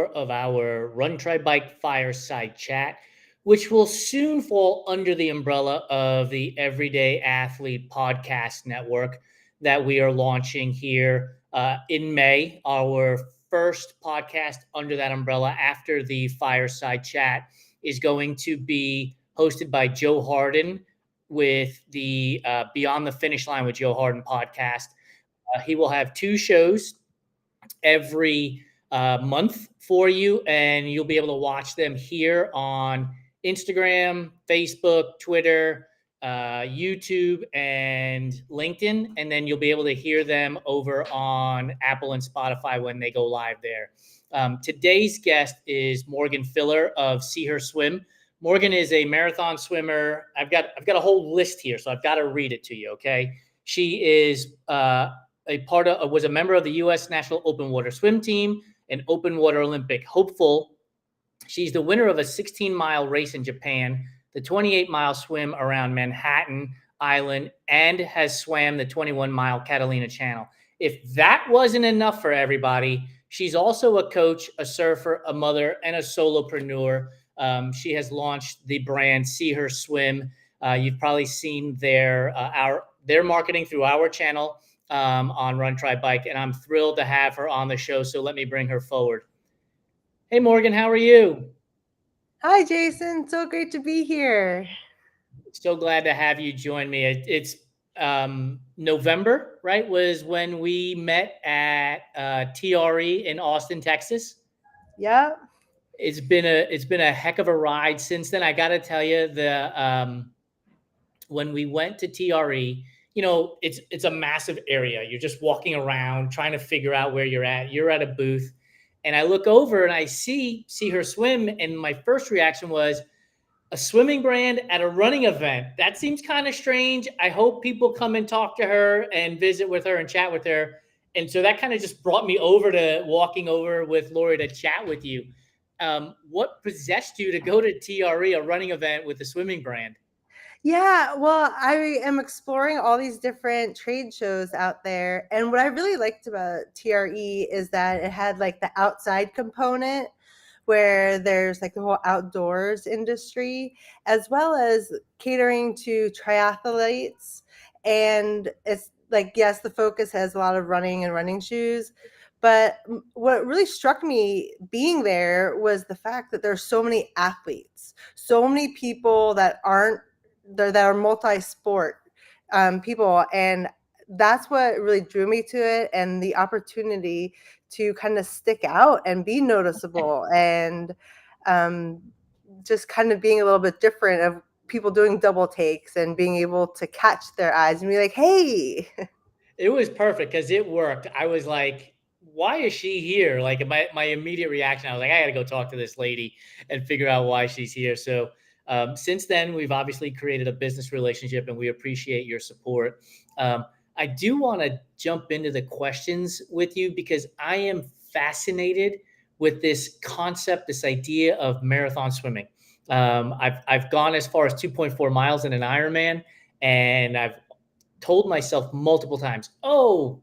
of our Run Try Bike Fireside Chat, which will soon fall under the umbrella of the Everyday Athlete Podcast Network that we are launching here in May. Our first podcast under that umbrella after the Fireside Chat is going to be hosted by Joe Harden with the Beyond the Finish Line with Joe Harden podcast. He will have two shows every month for you, and you'll be able to watch them here on Instagram, Facebook, Twitter, YouTube, and LinkedIn. And then you'll be able to hear them over on Apple and Spotify when they go live there. Today's guest is Morgan Filler of See Her Swim. Morgan is a marathon swimmer. I've got a whole list here, so I've got to read it to you. Okay, she is was a member of the U.S. National Open Water Swim Team, an open water Olympic hopeful. She's the winner of a 16-mile race in Japan, the 28-mile swim around Manhattan Island, and has swam the 21-mile Catalina Channel. If that wasn't enough for everybody, she's also a coach, a surfer, a mother, and a solopreneur. She has launched the brand See Her Swim. You've probably seen their marketing through our channel on Run Try Bike, and I'm thrilled to have her on the show. So let me bring her forward. Hey, Morgan, how are you? Hi, Jason. So great to be here. So glad to have you join me. It's November, right? Was when we met at TRE in Austin, Texas. Yep. It's been a heck of a ride since then. I got to tell you, when we went to TRE, it's a massive area. You're just walking around trying to figure out where you're at. You're at a booth, and I look over and I see Her Swim, and my first reaction was a swimming brand at a running event. That seems kind of strange. I hope people come and talk to her and visit with her and chat with her. And so that kind of just brought me over to walking over with Lori to chat with you. What possessed you to go to TRE, a running event with a swimming brand? Yeah, well, I am exploring all these different trade shows out there. And what I really liked about TRE is that it had like the outside component where there's like the whole outdoors industry, as well as catering to triathletes. And it's like, yes, the focus has a lot of running and running shoes. But what really struck me being there was the fact that there's so many athletes, so many people that are multi-sport people, and that's what really drew me to it, and the opportunity to kind of stick out and be noticeable, and just kind of being a little bit different of people doing double takes and being able to catch their eyes and be like, hey. It was perfect because it worked. I was like, why is she here? Like my immediate reaction, I was like, I got to go talk to this lady and figure out why she's here. So since then, we've obviously created a business relationship, and we appreciate your support. I do want to jump into the questions with you because I am fascinated with this concept, this idea of marathon swimming. I've gone as far as 2.4 miles in an Ironman, and I've told myself multiple times, oh,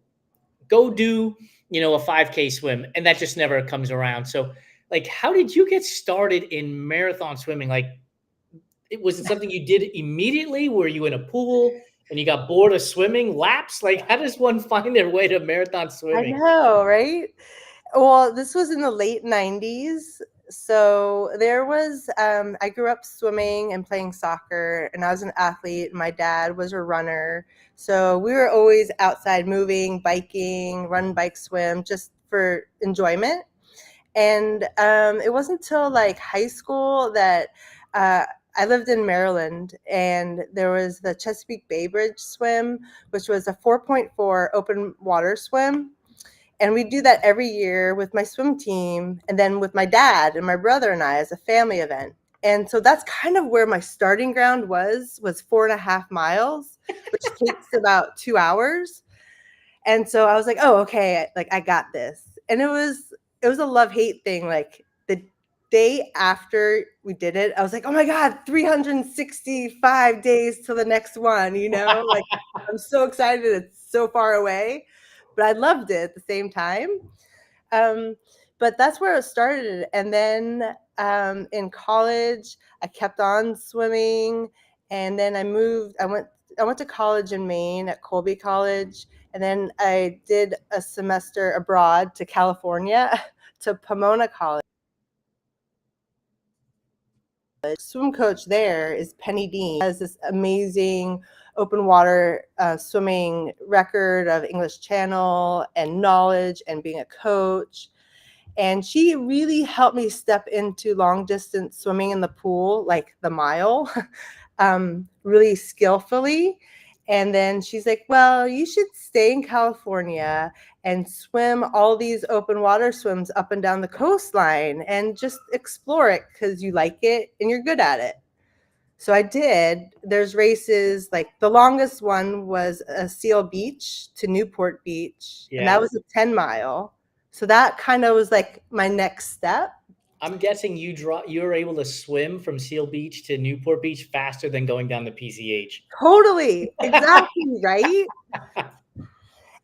go do, a 5K swim. And that just never comes around. So like, how did you get started in marathon swimming? Like, was it something you did immediately? Were you in a pool and you got bored of swimming laps? Like, how does one find their way to marathon I swimming? know, right? Well, this was in the late 90s. So there was, I grew up swimming and playing soccer, and I was an athlete. My dad was a runner. So we were always outside moving, biking, run, bike, swim, just for enjoyment. And it wasn't until like high school that uh, I lived in Maryland, and there was the Chesapeake Bay Bridge swim, which was a 4.4 open water swim. And we do that every year with my swim team, and then with my dad and my brother and I as a family event. And so that's kind of where my starting ground was 4.5 miles, which takes about 2 hours. And so I was like, oh, okay, like I got this. And it was a love-hate thing. Like the day after we did it, I was like, oh my God, 365 days till the next one, like I'm so excited. It's so far away, but I loved it at the same time. Um, but that's where it started. And then in college, I kept on swimming, and then I went to college in Maine at Colby College, and then I did a semester abroad to California to Pomona College. Swim coach there is Penny Dean. She has this amazing open water swimming record of English Channel and knowledge and being a coach. And she really helped me step into long distance swimming in the pool, like the mile, really skillfully. And then she's like, well, you should stay in California and swim all these open water swims up and down the coastline and just explore it because you like it and you're good at it. So I did. There's races, like the longest one was Seal Beach to Newport Beach, and that was a 10-mile. So that kind of was like my next step. I'm guessing you were able to swim from Seal Beach to Newport Beach faster than going down the PCH. Totally. Exactly. Right.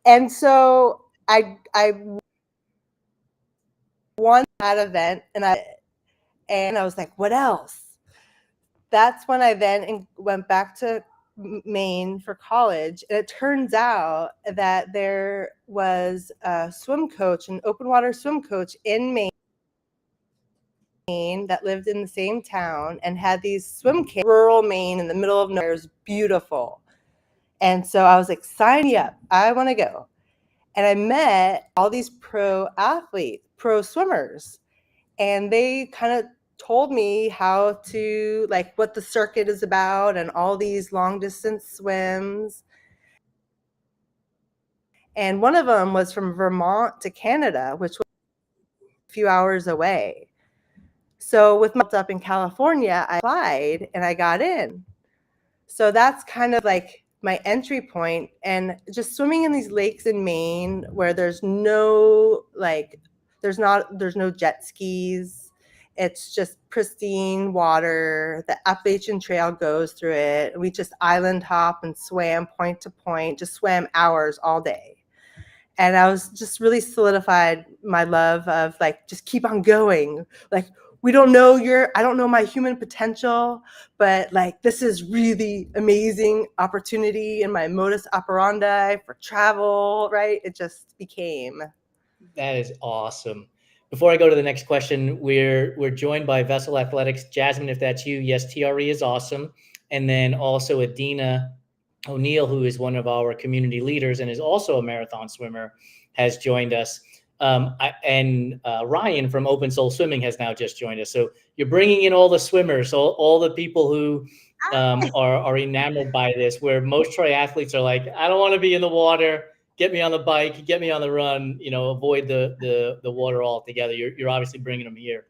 And so I won that event, and I was like, what else? That's when I then went back to Maine for college. And it turns out that there was a swim coach, an open water swim coach in Maine that lived in the same town and had these swim camps. Rural Maine in the middle of nowhere is beautiful. And so I was like, sign me up. I want to go. And I met all these pro athletes, pro swimmers, and they kind of told me how to, like, what the circuit is about and all these long distance swims. And one of them was from Vermont to Canada, which was a few hours away. So with my up in California, I applied and I got in. So that's kind of like my entry point. And just swimming in these lakes in Maine where there's no jet skis. It's just pristine water. The Appalachian Trail goes through it. We just island hop and swam point to point, just swam hours all day. And I was just really solidified my love of like, just keep on going. Like, I don't know my human potential, but like, this is really amazing opportunity in my modus operandi for travel, right? It just became. That is awesome. Before I go to the next question, we're joined by Vessel Athletics. Jasmine, if that's you, yes, TRE is awesome. And then also Adina O'Neill, who is one of our community leaders and is also a marathon swimmer, has joined us. And Ryan from Open Soul Swimming has now just joined us. So you're bringing in all the swimmers, all the people who are enamored by this, where most triathletes are like, I don't want to be in the water. Get me on the bike, get me on the run, avoid the water altogether. You're obviously bringing them here.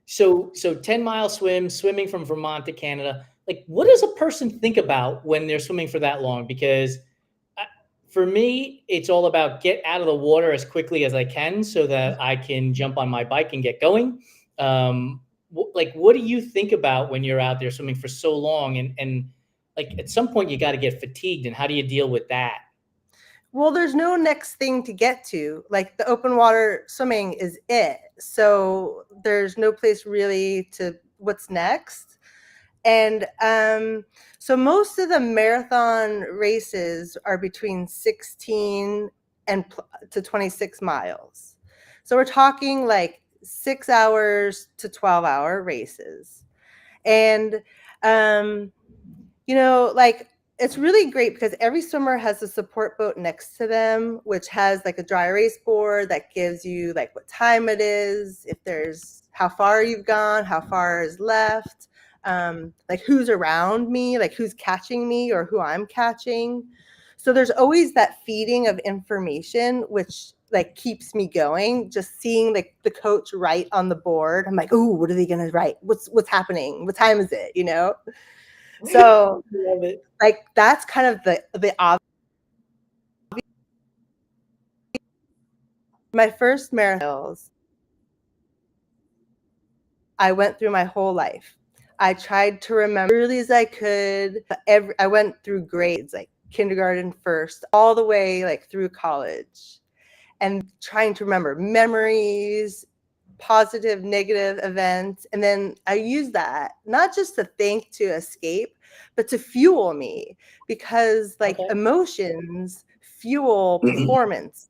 So 10-mile swimming from Vermont to Canada. Like, what does a person think about when they're swimming for that long? Because for me, it's all about get out of the water as quickly as I can so that I can jump on my bike and get going. What do you think about when you're out there swimming for so long? And like at some point you got to get fatigued, and how do you deal with that? Well, there's no next thing to get to. Like, the open water swimming is it. So there's no place really to what's next. And so most of the marathon races are between 16 to 26 miles. So we're talking like 6 hours to 12-hour races. And, like, it's really great because every swimmer has a support boat next to them, which has like a dry erase board that gives you like what time it is, if there's how far you've gone, how far is left, like who's around me, like who's catching me or who I'm catching. So there's always that feeding of information, which like keeps me going. Just seeing like the coach write on the board, I'm like, ooh, what are they gonna write? What's happening? What time is it? So Love it. like that's kind of the obvious. My first marathons I went through my whole life. I tried to remember as early as I could. I went through grades like kindergarten, first, all the way like through college. and trying to remember memories, positive, negative events. And then I use that not just to think, to escape, but to fuel me, because like Okay. emotions fuel performance.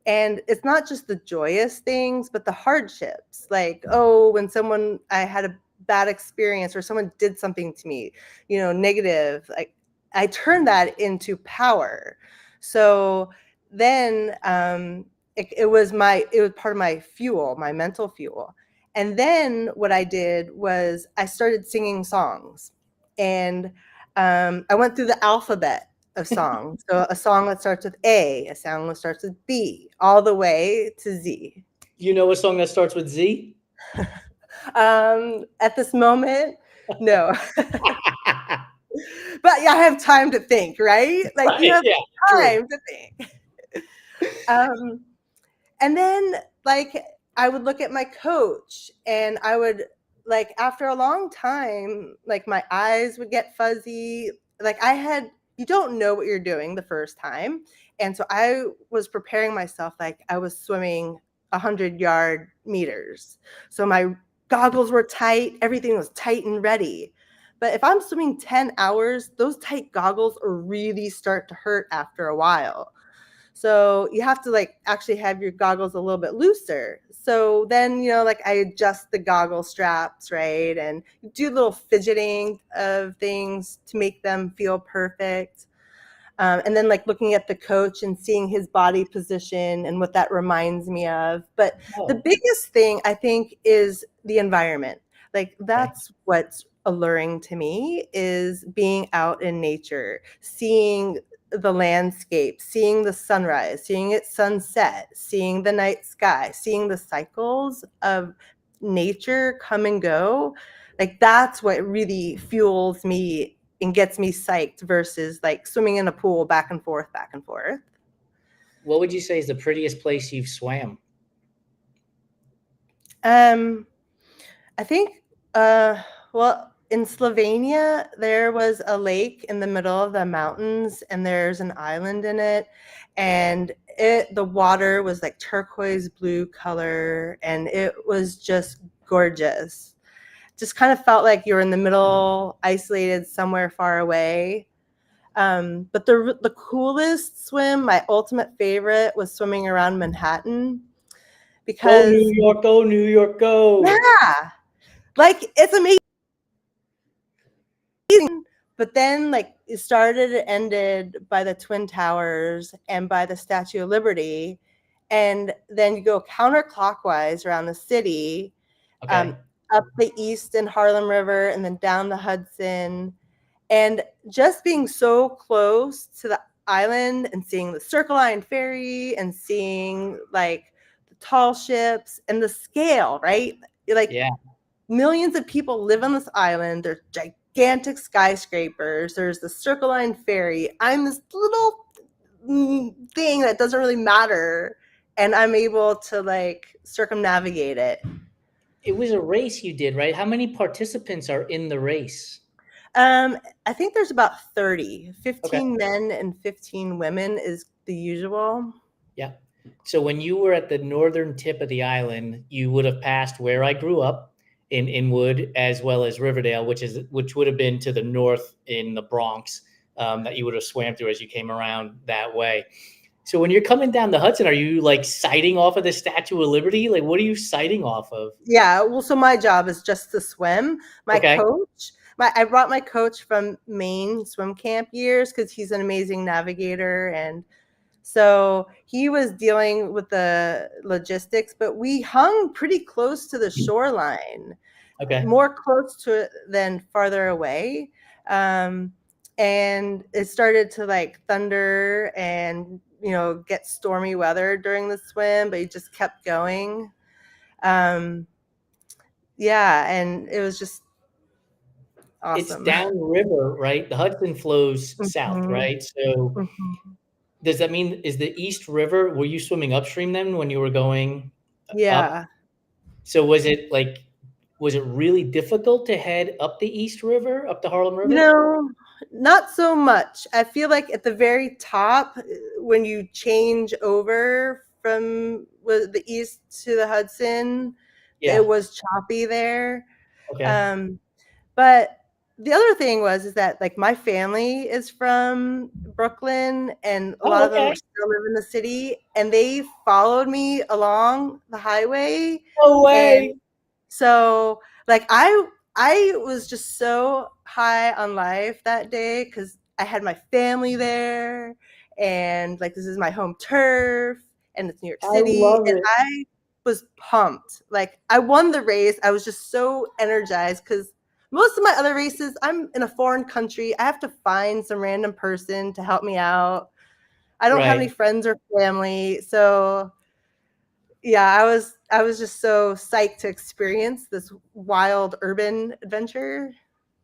And it's not just the joyous things, but the hardships. Like, oh, when I had a bad experience or someone did something to me, negative, like I turned that into power. So then it was part of my fuel, my mental fuel. And then what I did was I started singing songs, and I went through the alphabet of songs. So a song that starts with A, a song that starts with B, all the way to Z. You know a song that starts with Z? At this moment, no. But yeah, I have time to think, right? Like you Right. have Yeah. True. time to think. Um, and then like I would look at my coach, and I would, like, after a long time, like my eyes would get fuzzy. Like you don't know what you're doing the first time. And so I was preparing myself like I was swimming 100-yard meters. So my goggles were tight, everything was tight and ready. But if I'm swimming 10 hours, those tight goggles really start to hurt after a while. So you have to like actually have your goggles a little bit looser. So then, like I adjust the goggle straps, right? And do a little fidgeting of things to make them feel perfect. And then like looking at the coach and seeing his body position and what that reminds me of. But the Oh, biggest thing I think is the environment. Like okay. that's what's alluring to me, is being out in nature, seeing the landscape, seeing the sunrise, seeing it sunset, seeing the night sky, seeing the cycles of nature come and go. Like that's what really fuels me and gets me psyched versus like swimming in a pool back and forth, back and forth. What would you say is the prettiest place you've swam? Um, I think, well, in Slovenia, there was a lake in the middle of the mountains, and there's an island in it. And the water was like turquoise blue color, and it was just gorgeous. Just kind of felt like you're in the middle, isolated somewhere far away. But the coolest swim, my ultimate favorite, was swimming around Manhattan, Go New because York, go New York, go. yeah, like it's amazing. But then like it started and ended by the Twin Towers and by the Statue of Liberty. And then you go counterclockwise around the city, Okay. up the East Harlem River, and then down the Hudson. And just being so close to the island and seeing the Circle Line ferry and seeing like the tall ships and the scale, right? Like Yeah. millions of people live on this island. There's gigantic skyscrapers. There's the Circle Line ferry. I'm this little thing that doesn't really matter, and I'm able to like circumnavigate it. It was a race you did, right? How many participants are in the race? I think there's about 30, Okay. 15 men and 15 women is the usual. Yeah. So when you were at the northern tip of the island, you would have passed where I grew up in Inwood, as well as Riverdale, which would have been to the north in the Bronx, that you would have swam through as you came around that way. So when you're coming down the Hudson, are you like sighting off of the Statue of Liberty? Like, what are you sighting off of? Yeah, well, so my job is just to swim. My Okay. coach, I brought my coach from Maine swim camp years because he's an amazing navigator, and so he was dealing with the logistics, but we hung pretty close to the shoreline, Okay. more close to it than farther away. And it started to like thunder and, get stormy weather during the swim, but he just kept going. Yeah, and it was just It's awesome. downriver, right? The Hudson flows south, Mhm, right? So mhm. does that mean, is the East River, were you swimming upstream then when you were going up? Yeah. So was it really difficult to head up the East River, up the Harlem You River? know, not so much. I feel like at the very top, when you change over from the east to the Hudson. It Yeah. was choppy there. Okay. Um, but the other thing is that like my family is from Brooklyn, and a lot Oh, of them okay. still live in the city, and they followed me along the highway. No And way. so like I was just so high on life that day because I had my family there, and like this is my home turf, and it's New York I City, love and it. I was pumped. Like I won the race. I was just so energized because most of my other races, I'm in a foreign country. I have to find some random person to help me out. I don't have Right. any friends or family. So yeah, I was just so psyched to experience this wild urban adventure.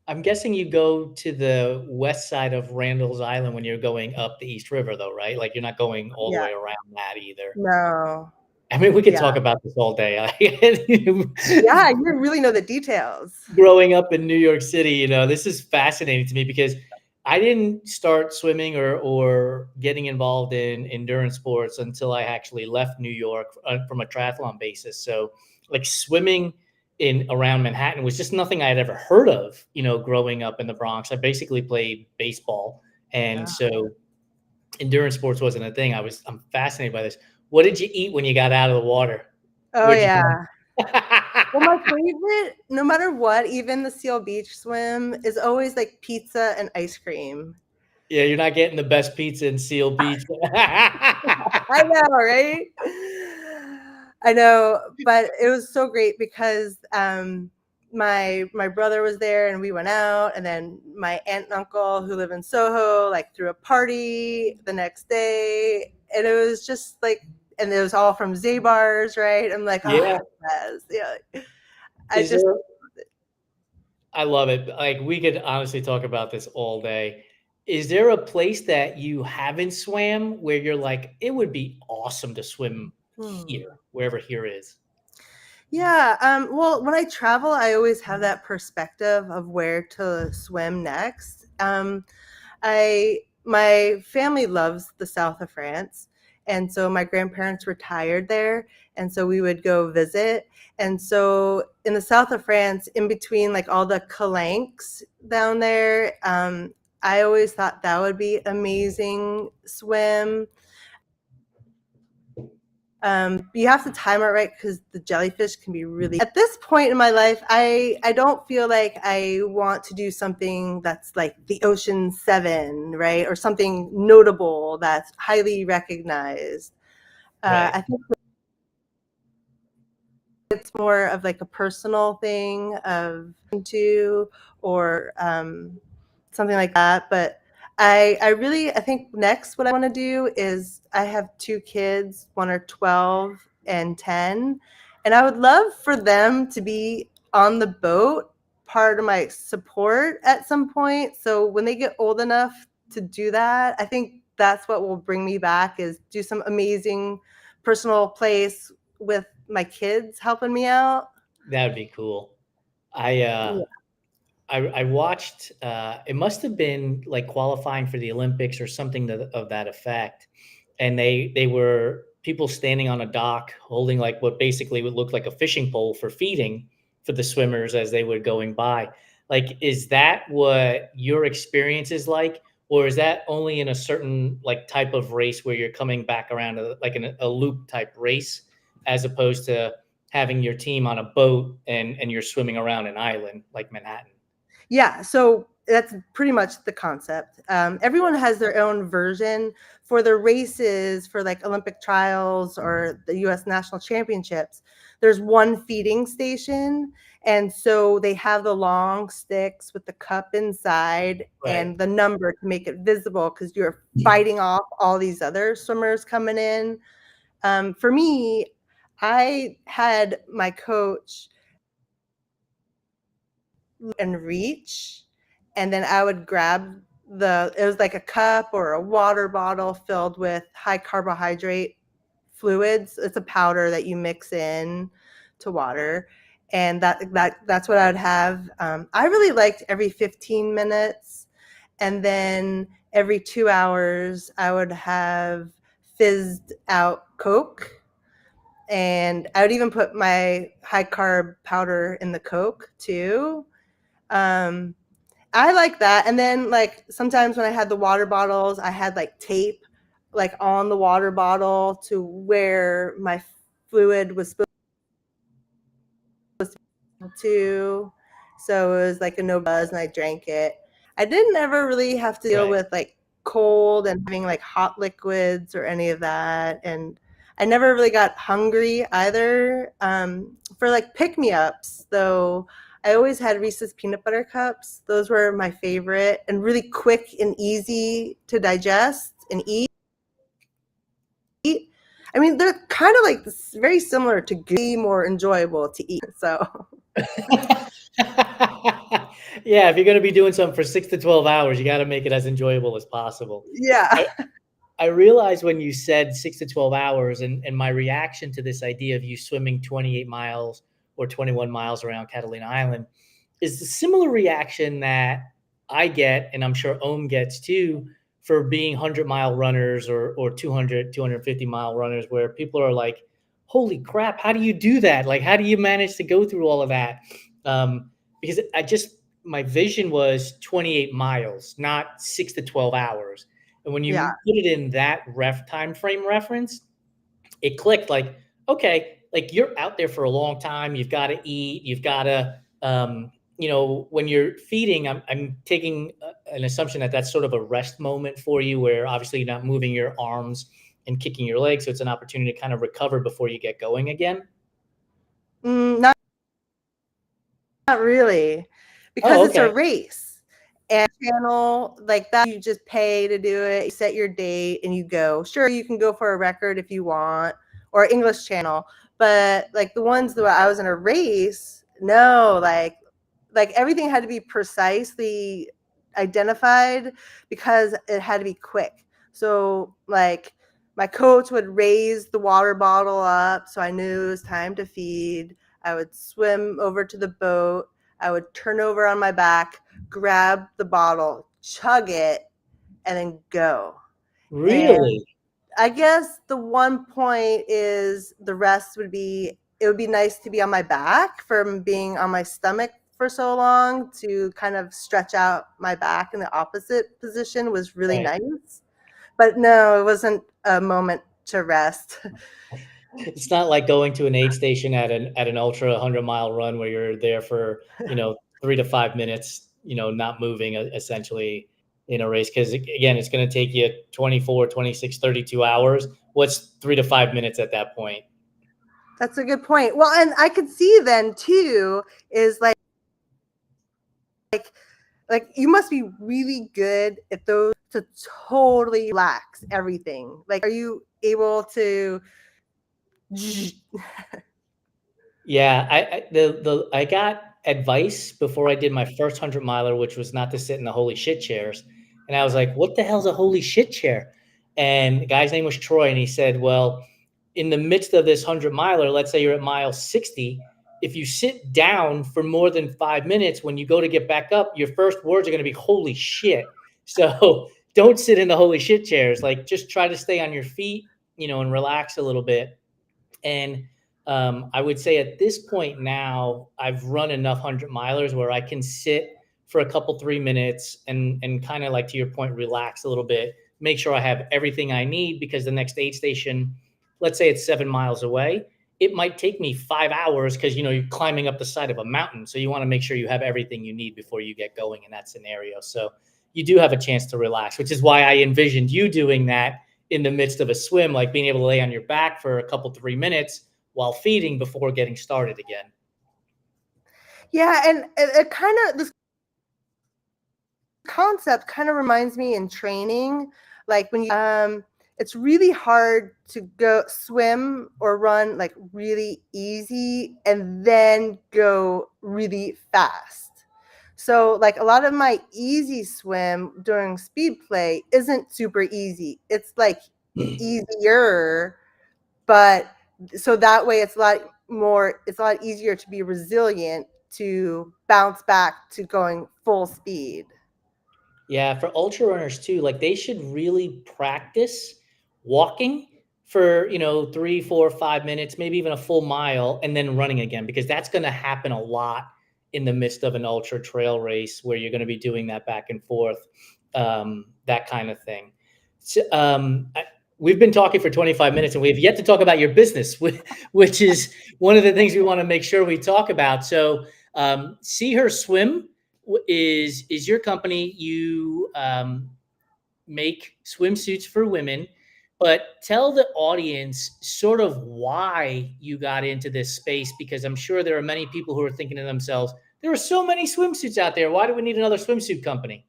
I'm guessing you go to the west side of Randall's Island when you're going up the East River, though, right? Like you're not going all the Yeah. way around that either. No. I mean, we could Yeah. talk about this all day. Yeah, you really know the details. Growing up in New York City, this is fascinating to me because I didn't start swimming or getting involved in endurance sports until I actually left New York from a triathlon basis. So, like swimming in around Manhattan was just nothing I had ever heard of. Growing up in the Bronx, I basically played baseball, and Yeah. so endurance sports wasn't a thing. I'm fascinated by this. What did you eat when you got out of the water? Oh, Where'd you yeah. go? Well, my favorite, no matter what, even the Seal Beach swim, is always like pizza and ice cream. Yeah, you're not getting the best pizza in Seal Beach. I know, right? I know, but it was so great because my brother was there and we went out, and then my aunt and uncle who live in Soho like threw a party the next day, and it was just like, and it was all from Zabar's, right? I'm like, oh Yeah. yes, yeah. I Is just there I love it. Like, we could honestly talk about this all day. Is there a place that you haven't swam where you're like, "It would be awesome to swim hmm. here," wherever here is? Yeah, well, when I travel, I always have that perspective of where to swim next. I my family loves the south of France, and so my grandparents retired there, and so we would go visit. And so in the south of France, in between like all the calanques down there, I always thought that would be amazing swim. You have to time it right because the jellyfish can be really. At this point in my life, I don't feel like I want to do something that's like the Ocean Seven, right, or something notable that's highly recognized. Right. I think it's more of like a personal thing of to or something like that. But I think next what I want to do is I have two kids, one are 12 and 10, and I would love for them to be on the boat, part of my support at some point. So when they get old enough to do that, I think that's what will bring me back is do some amazing personal place with my kids helping me out. That would be cool. I, uh Yeah. I watched, it must have been like qualifying for the Olympics or something of that effect. And they were people standing on a dock holding like what basically would look like a fishing pole for feeding for the swimmers as they were going by. Like, is that what your experience is like? Or is that only in a certain like type of race where you're coming back around like in a loop type race, as opposed to having your team on a boat and you're swimming around an island like Manhattan? Yeah, so that's pretty much the concept. Everyone has their own version for the races for like Olympic trials or the US national championships. There's one feeding station. And so they have the long sticks with the cup inside Right. and the number to make it visible because you're fighting off all these other swimmers coming in. For me, I had my coach and reach, and then I would grab it was like a cup or a water bottle filled with high carbohydrate fluids. It's a powder that you mix in to water, and that's what I would have. I really liked every 15 minutes, and then every 2 hours I would have fizzed out Coke. And I would even put my high carb powder in the Coke too. I like that. And then like sometimes when I had the water bottles, I had like tape like on the water bottle to where my fluid was supposed to. So it was like a no buzz and I drank it. I didn't ever really have to deal with like cold and having like hot liquids or any of that. And I never really got hungry either. For like pick me ups, though, I always had Reese's peanut butter cups. Those were my favorite and really quick and easy to digest and eat. I mean, they're kind of like very similar to Goo, more enjoyable to eat. So, Yeah, if you're going to be doing something for 6 to 12 hours, you got to make it as enjoyable as possible. yeah. I realized when you said 6 to 12 hours, and my reaction to this idea of you swimming 28 miles or 21 miles around Catalina Island is the similar reaction that I get, and I'm sure Ohm gets too, for being 100-mile runners or 200, 250-mile runners, where people are like, holy crap, how do you do that? Like, how do you manage to go through all of that? Because my vision was 28 miles, not 6 to 12 hours. And when you Yeah. put it in that time frame reference, it clicked like, okay, like you're out there for a long time. You've got to eat. You've got to, when you're feeding, I'm taking an assumption that that's sort of a rest moment for you, where obviously you're not moving your arms and kicking your legs. So it's an opportunity to kind of recover before you get going again. Not really, because Oh, it's a okay. race. And channel like that, you just pay to do it. You set your date and you go. Sure, you can go for a record if you want, or English channel. But like the ones that I was in a race, no, like everything had to be precisely identified because it had to be quick. So like my coach would raise the water bottle up so I knew it was time to feed. I would swim over to the boat. I would turn over on my back, grab the bottle, chug it, and then go. And Really? I guess the one point is the rest would be, it would be nice to be on my back from being on my stomach for so long, to kind of stretch out my back in the opposite position was really Right. nice. But no, it wasn't a moment to rest. It's not like going to an aid station at an ultra 100-mile run where you're there for 3 to 5 minutes, not moving essentially in a race. Because again, it's going to take you 24, 26, 32 hours. What's 3 to 5 minutes at that point? That's a good point. Well, and I could see then too is like you must be really good at those to totally relax everything. Like, are you able to? Yeah, I got advice before I did my first 100-miler, which was not to sit in the holy shit chairs. And I was like, what the hell's a holy shit chair? And the guy's name was Troy, and he said, well, in the midst of this 100-miler, let's say you're at mile 60, if you sit down for more than 5 minutes, when you go to get back up, your first words are going to be holy shit. So don't sit in the holy shit chairs. Like, just try to stay on your feet, and relax a little bit. And I would say at this point now, I've run enough 100-milers where I can sit for a couple 3 minutes and kind of, like, to your point, relax a little bit, make sure I have everything I need, because the next aid station, let's say it's 7 miles away, it might take me 5 hours because you're climbing up the side of a mountain. So you want to make sure you have everything you need before you get going in that scenario. So you do have a chance to relax, which is why I envisioned you doing that in the midst of a swim, like being able to lay on your back for a couple 3 minutes while feeding before getting started again. Yeah, and it kind of, this concept kind of reminds me in training, like when you it's really hard to go swim or run like really easy and then go really fast. So like a lot of my easy swim during speed play isn't super easy. It's like easier, but so that way it's a lot easier to be resilient to bounce back to going full speed. Yeah, for ultra runners too, like they should really practice walking for 3, 4, 5 minutes, maybe even a full mile, and then running again, because that's going to happen a lot in the midst of an ultra trail race where you're going to be doing that back and forth, that kind of thing. So, we've been talking for 25 minutes and we have yet to talk about your business, which is one of the things we want to make sure we talk about. So, See Her Swim is your company. You make swimsuits for women, but tell the audience sort of why you got into this space, because I'm sure there are many people who are thinking to themselves, there are so many swimsuits out there. Why do we need another swimsuit company?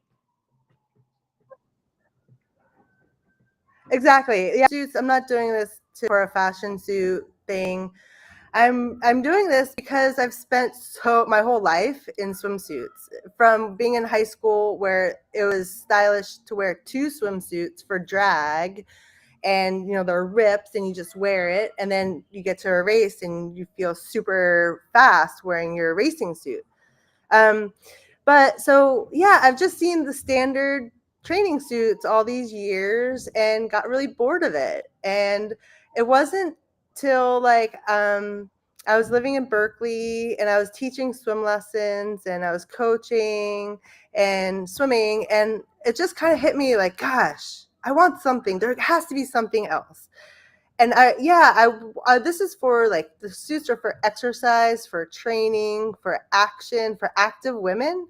Exactly. Yeah, suits. I'm not doing this for a fashion suit thing. I'm doing this because I've spent my whole life in swimsuits. From being in high school where it was stylish to wear two swimsuits for drag, and they're ripped and you just wear it, and then you get to a race and you feel super fast wearing your racing suit. But so yeah, I've just seen the standard training suits all these years and got really bored of it. And it wasn't till I was living in Berkeley and I was teaching swim lessons and I was coaching and swimming, and it just kind of hit me like, gosh, I want something. There has to be something else. And this is for, like, the suits are for exercise, for training, for action, for active women.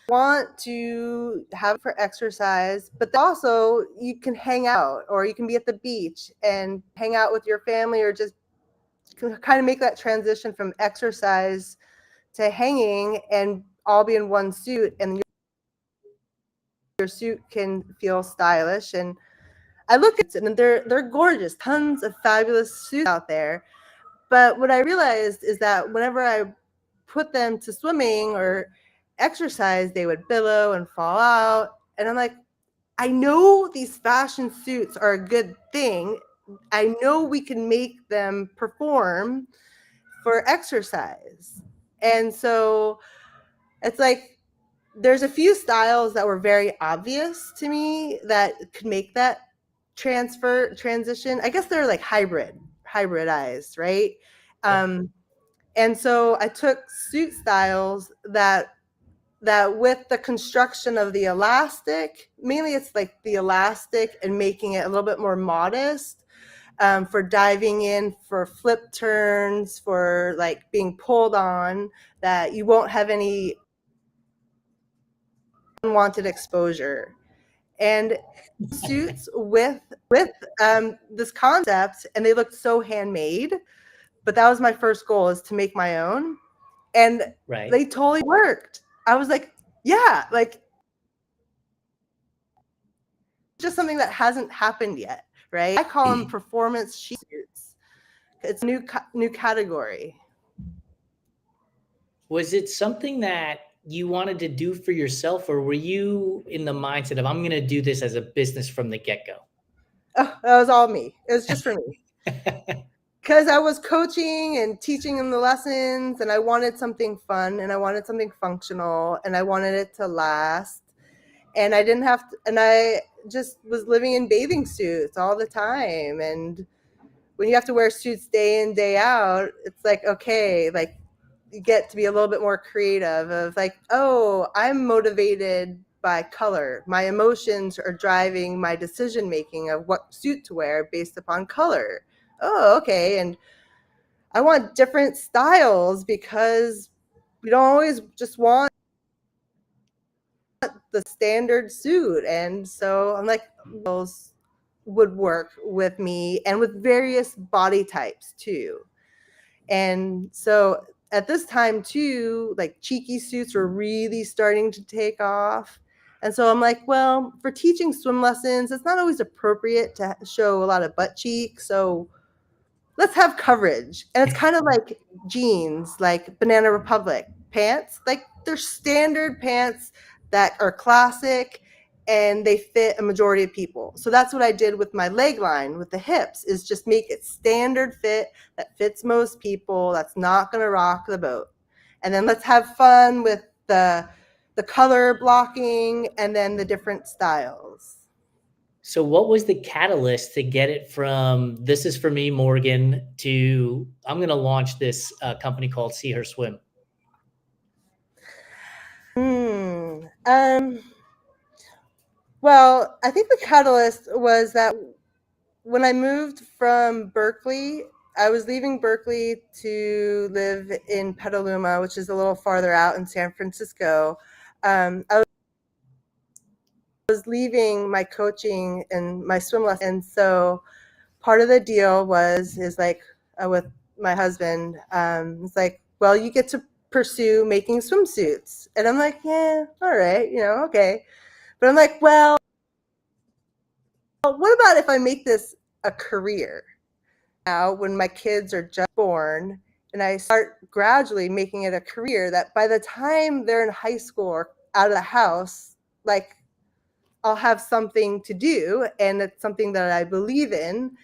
Want to have for exercise, but also you can hang out, or you can be at the beach and hang out with your family, or just kind of make that transition from exercise to hanging and all be in one suit, and your suit can feel stylish. And I look at it and they're gorgeous, tons of fabulous suits out there. But what I realized is that whenever I put them to swimming or exercise, they would billow and fall out. And I'm like, I know these fashion suits are a good thing. I know we can make them perform for exercise. And so it's like, there's a few styles that were very obvious to me that could make that transition. I guess they're like hybridized, right? And so I took suit styles that with the construction of the elastic, mainly it's like the elastic, and making it a little bit more modest, for diving in, for flip turns, for like being pulled on, that you won't have any unwanted exposure. And suits with this concept, and they looked so handmade. But that was my first goal, is to make my own, and Right. they totally worked. I was like, yeah, like, just something that hasn't happened yet, right? I call them performance suits. It's a new category. Was it something that you wanted to do for yourself, or were you in the mindset of, I'm going to do this as a business from the get-go? Oh, that was all me. It was just for me. Because I was coaching and teaching them the lessons, and I wanted something fun, and I wanted something functional, and I wanted it to last. And I didn't have to, and I just was living in bathing suits all the time. And when you have to wear suits day in, day out, it's like, okay, like, you get to be a little bit more creative, of like, oh, I'm motivated by color. My emotions are driving my decision making of what suit to wear based upon color. Oh, okay. And I want different styles, because we don't always just want the standard suit. And so I'm like, those would work with me, and with various body types too. And so at this time too, like, cheeky suits were really starting to take off. And so I'm like, well, for teaching swim lessons, it's not always appropriate to show a lot of butt cheek. So let's have coverage. And it's kind of like jeans, like Banana Republic pants. Like, they're standard pants that are classic, and they fit a majority of people. So that's what I did with my leg line, with the hips, is just make it standard fit that fits most people, that's not going to rock the boat. And then let's have fun with the color blocking, and then the different styles. So, what was the catalyst to get it from "This is for me, Morgan" to "I'm going to launch this company called See Her Swim"? Hmm. Well, I think the catalyst was that when I moved from Berkeley, I was leaving Berkeley to live in Petaluma, which is a little farther out in San Francisco. I was leaving my coaching and my swim lesson, and so part of the deal is like with my husband, it's like, well, you get to pursue making swimsuits, and I'm like, yeah, all right, okay, but I'm like, well, what about if I make this a career? Now, when my kids are just born, and I start gradually making it a career, that by the time they're in high school or out of the house, like, I'll have something to do, and it's something that I believe in,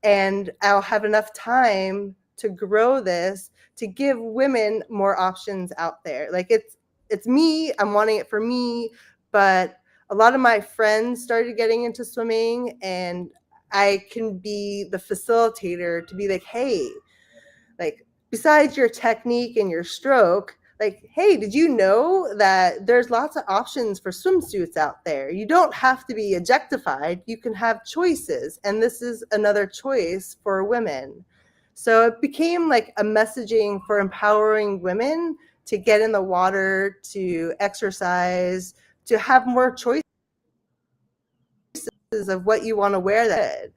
and I'll have enough time to grow this, to give women more options out there. Like, it's me, I'm wanting it for me, but a lot of my friends started getting into swimming, and I can be the facilitator to be like, hey, like, besides your technique and your stroke, like, hey, did you know that there's lots of options for swimsuits out there? You don't have to be objectified. You can have choices, and this is another choice for women. So it became like a messaging for empowering women to get in the water, to exercise, to have more choices of what you want to wear that.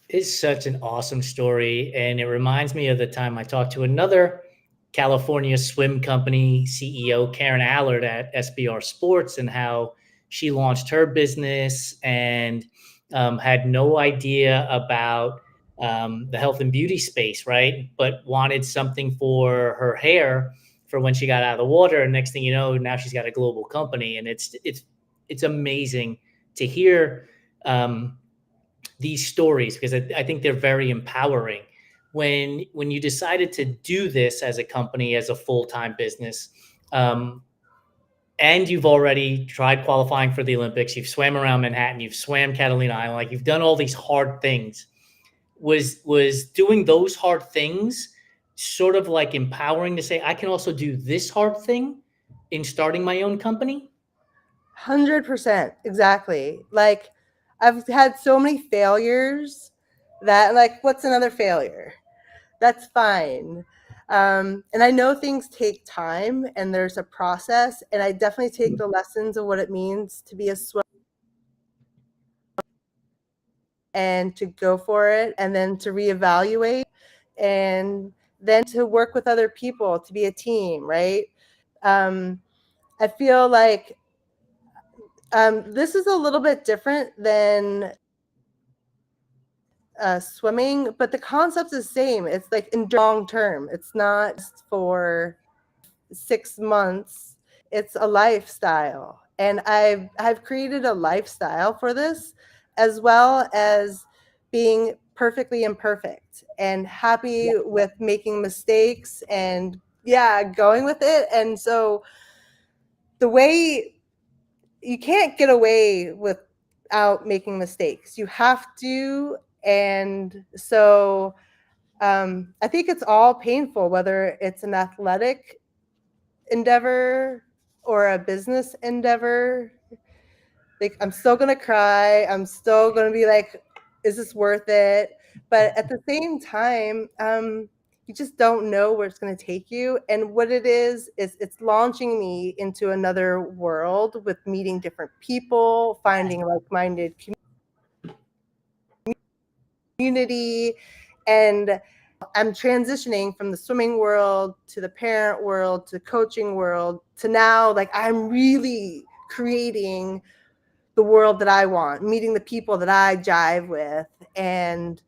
It's such an awesome story. And it reminds me of the time I talked to another California swim company CEO, Karen Allard at SBR Sports, and how she launched her business and had no idea about the health and beauty space, right? But wanted something for her hair for when she got out of the water. And next thing you know, now she's got a global company, and it's amazing to hear. These stories because I think they're very empowering. When you decided to do this as a company, as a full-time business, and you've already tried qualifying for the Olympics, you've swam around Manhattan, you've swam Catalina Island, like you've done all these hard things. Was doing those hard things sort of like empowering to say, I can also do this hard thing in starting my own company? 100%, exactly. Like, I've had so many failures that, like, what's another failure? That's fine. And I know things take time and there's a process, and I definitely take the lessons of what it means to be a swimmer and to go for it, and then to reevaluate, and then to work with other people to be a team, right? I feel like this is a little bit different than swimming, but the concept's the same. It's like in long term. It's not just for 6 months. It's a lifestyle, and I've created a lifestyle for this, as well as being perfectly imperfect and happy with making mistakes and going with it. And so the way you can't get away without making mistakes. You have to. And so I think it's all painful, whether it's an athletic endeavor or a business endeavor. Like, I'm still going to cry. I'm still going to be like, is this worth it? But at the same time, you just don't know where it's going to take you. And what it is it's launching me into another world with meeting different people, finding like-minded community. And I'm transitioning from the swimming world to the parent world to coaching world to now, like, I'm really creating the world that I want, meeting the people that I jive with, and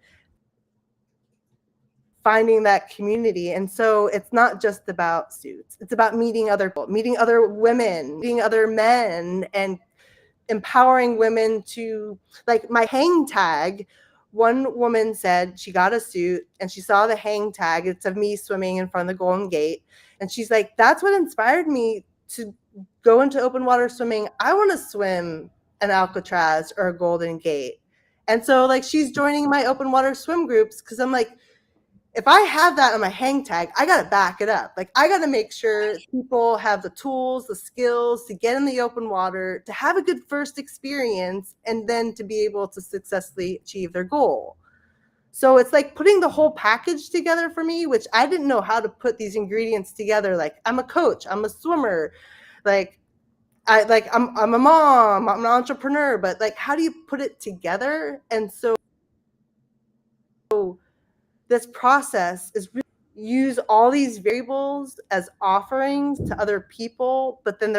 finding that community. And so it's not just about suits. It's about meeting other people, meeting other women, meeting other men, and empowering women to, like, my hang tag. One woman said she got a suit and she saw the hang tag. It's of me swimming in front of the Golden Gate. And she's like, that's what inspired me to go into open water swimming. I want to swim an Alcatraz or a Golden Gate. And so like she's joining my open water swim groups because I'm like, if I have that on my hang tag, I got to back it up. Like I got to make sure people have the tools, the skills to get in the open water, to have a good first experience, and then to be able to successfully achieve their goal. So it's like putting the whole package together for me, which I didn't know how to put these ingredients together. Like I'm a coach, I'm a swimmer, like I'm a mom, I'm an entrepreneur, but like how do you put it together? And so this process is really use all these variables as offerings to other people, but then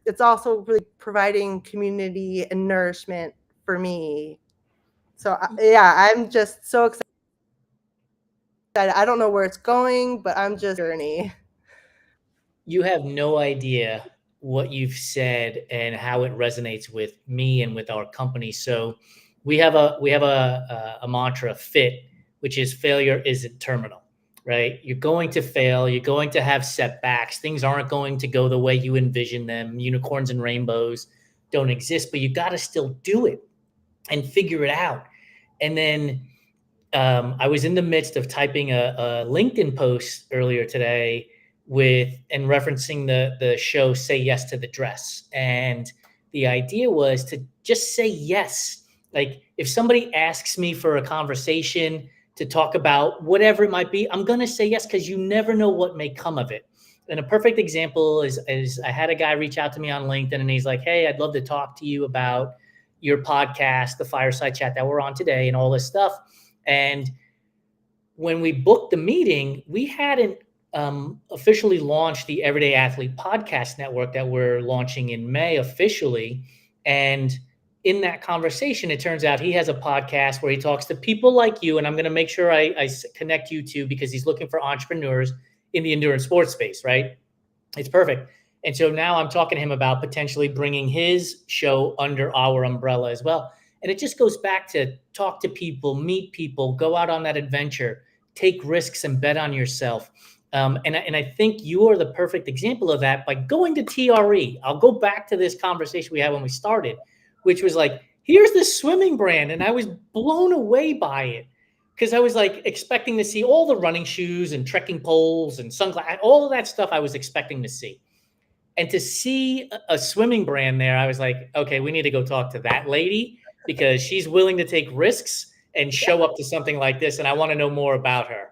it's also really providing community and nourishment for me. So yeah, I'm just so excited. I don't know where it's going, but I'm just journey. You have no idea what you've said and how it resonates with me and with our company. So we have a mantra, FIT, which is failure isn't terminal, right? You're going to fail, you're going to have setbacks, things aren't going to go the way you envision them. Unicorns and rainbows don't exist, but you got to still do it and figure it out. And then I was in the midst of typing a LinkedIn post earlier today with and referencing the show Say Yes to the Dress. And the idea was to just say yes. Like if somebody asks me for a conversation to talk about whatever it might be, I'm going to say yes because you never know what may come of it. And a perfect example is I had a guy reach out to me on LinkedIn and he's like, "Hey, I'd love to talk to you about your podcast, the Fireside Chat that we're on today and all this stuff." And when we booked the meeting, we hadn't officially launched the Everyday Athlete Podcast Network that we're launching in May officially. And in that conversation, it turns out he has a podcast where he talks to people like you. And I'm going to make sure I connect you to because he's looking for entrepreneurs in the endurance sports space, right? It's perfect. And so now I'm talking to him about potentially bringing his show under our umbrella as well. And it just goes back to talk to people, meet people, go out on that adventure, take risks and bet on yourself. And I think you are the perfect example of that by going to TRE. I'll go back to this conversation we had when we started, which was like, here's this swimming brand. And I was blown away by it because I was like expecting to see all the running shoes and trekking poles and sunglasses, all of that stuff I was expecting to see. And to see a swimming brand there, I was like, okay, we need to go talk to that lady because she's willing to take risks and show up to something like this. And I want to know more about her.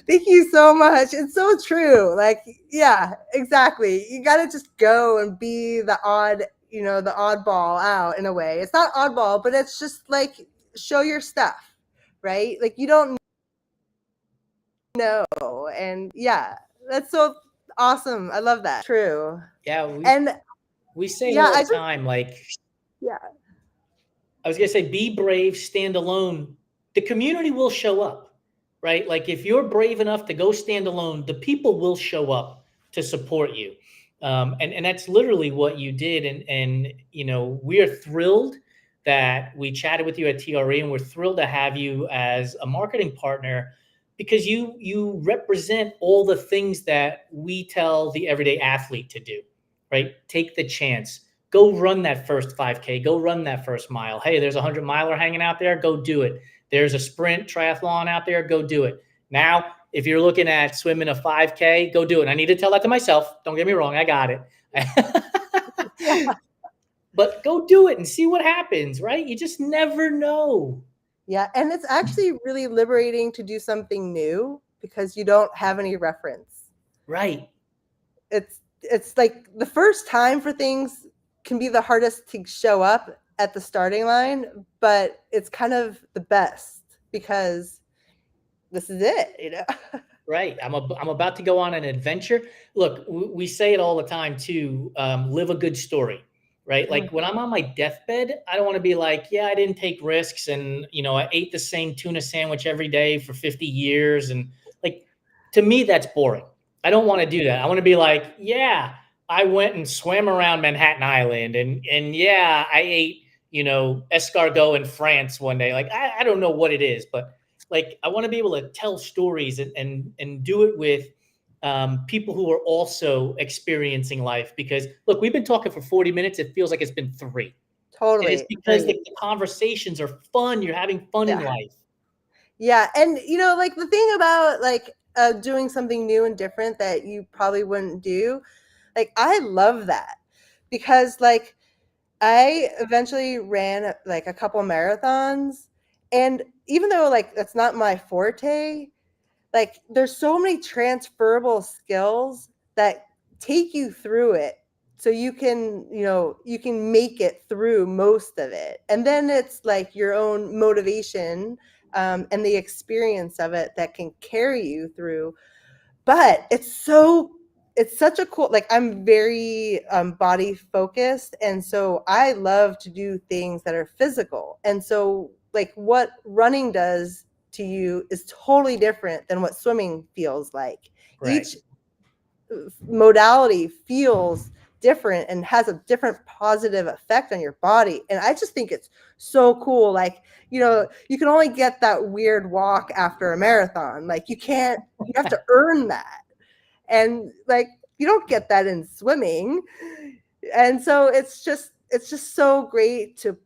Thank you so much. It's so true. Like, yeah, exactly. You got to just go and be the oddball out in a way. It's not oddball, but it's just like show your stuff, right? Like you don't know. And yeah, that's so awesome. I love that. True. Yeah. We say yeah, all the time, like, yeah. I was going to say, be brave, stand alone. The community will show up, right? Like if you're brave enough to go stand alone, the people will show up to support you. And that's literally what you did. And, you know, we are thrilled that we chatted with you at TRE and we're thrilled to have you as a marketing partner because you represent all the things that we tell the everyday athlete to do, right? Take the chance. Go run that first 5K. Go run that first mile. Hey, there's a 100-miler hanging out there. Go do it. There's a sprint triathlon out there. Go do it. Now, if you're looking at swimming a 5K, go do it. I need to tell that to myself. Don't get me wrong. I got it. Yeah. But go do it and see what happens, right? You just never know. Yeah. And it's actually really liberating to do something new because you don't have any reference. Right. It's like the first time for things can be the hardest to show up at the starting line, but it's kind of the best because this is it, you know? Right. I'm about to go on an adventure. Look, we say it all the time too. Live a good story, right? Like when I'm on my deathbed, I don't want to be like, yeah, I didn't take risks, and you know, I ate the same tuna sandwich every day for 50 years, and like to me, that's boring. I don't want to do that. I want to be like, yeah, I went and swam around Manhattan Island, and yeah, I ate, you know, escargot in France one day. Like I don't know what it is, but like I want to be able to tell stories and do it with people who are also experiencing life. Because look, we've been talking for 40 minutes. It feels like it's been 3. And it's Totally because agree. the conversations are fun. You're having fun in Yeah. life. Yeah. And, like the thing about like doing something new and different that you probably wouldn't do, like I love that because like I eventually ran like a couple marathons. And even though like that's not my forte, like there's so many transferable skills that take you through it so you can make it through most of it, and then it's like your own motivation, and the experience of it that can carry you through. But it's such a cool, like I'm very body focused, and so I love to do things that are physical, and so like what running does to you is totally different than what swimming feels like. Right. Each modality feels different and has a different positive effect on your body, and I just think it's so cool. Like, you can only get that weird walk after a marathon. Like you have to earn that, and like you don't get that in swimming. And so it's just so great to